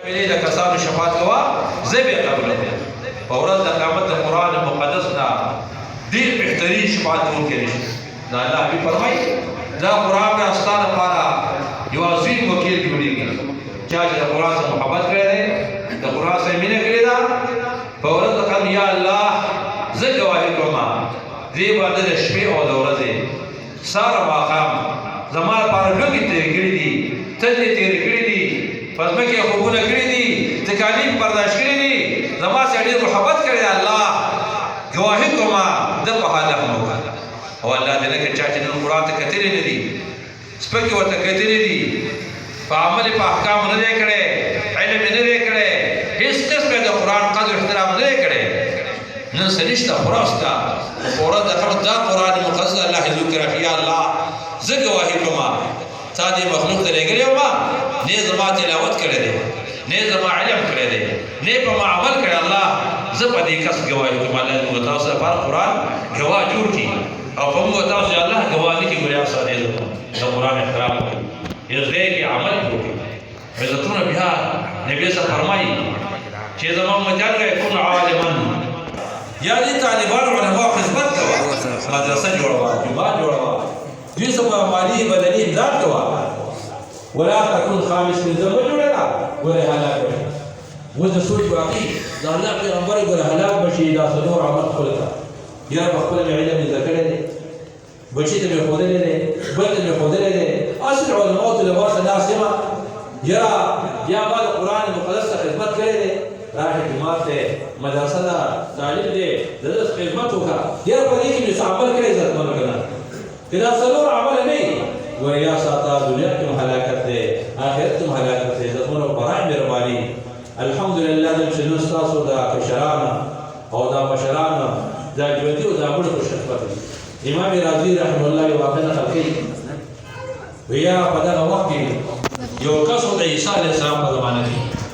ویلې د کسانو شفاعت کوه زه به یې قبلوم په ورځ د قیامت د قرآن مقدس نه ډېر بهترین شفاعت کوونکی نشته دا الله حبیب فرمایي دا قرآن به ستا لپاره یو عظیم وکیل جوړېږي چا چې د قرآن سره محبت کړی دی د قرآن سره مینه کړې ده په ورځ د قیامت یا الله زه ګواهي کوم دې باندې د شپې او د ورځې سهار او ماښام زما لپاره لوږې تېرې کړي دي تندې تېرې کړي دي په ځمکې خوبونه کړي دي تکالیف برداشت کړي دي زما سره ډېر محبت کړی دی الله ګواهي کوم ده په حال هم وکړه او الله دې نه کړي چا چې نن قرآن ته کتلې نه دي سپکې ورته کتلې دي په عمل په احکام نه دی کړی علم نه دی کړی هېڅ قسمه د قرآن قدر احترام نه دی کړی نن څه نشته خورا شته په ورځ د قیامت دا قرآن مقدس الله حضور کړی یا الله زه ګواهي کوم تا دې مخلوق ته لېږلی وم نه زما تلاوت کړی دی نه زما علم کړی دی نه په ما عمل کړی الله زه په دې کس ګواهي کوم الله دې موږ تاسو لپاره قرآن ګواه جوړ کړي او په موږ تاسو الله ګواه نه کړي ګوریا سره د قرآن احترام وکړي یو ځای کې عمل وکړي عزتونه بیا نبی صاحب فرمایي چې زما مجال کن عالما یا دې طالبانو علماء خدمت کوه مدرسه جوړوه جومات جوړوه دوی سره مالي بدني امداد کوه ولا تكن خامس من ذنب جوړه ولا هلاک بشي وزه سوچ باقي دا الله پیغمبر ګره هلاک بشي دا څلور عمل خلقه یا په خپل علم ذکر دي بچی ته خو دې نه بل ته خو دې نه اصل علماء ته لباس ناس ما یا بعد قرآن مقدس خدمت کړي دي راځي جماعت ته مدرسه دا طالب دې د خدمت وکړه یا په دې کې عمل کړي عزت مرګنه کدا څلور عمل نه وریا ساته دنیا کې هلاکت ده آخرت کې هلاکت ده زموږ برای مهرباني الحمدلله د شنو تاسو دا کشران او دا مشران دا ژوندي او دا موږ خوشحال امام رازي رحمه الله واقعا خلقي ویا په دغه وخت کې یو کس د عیسی علیه السلام په زمانه کې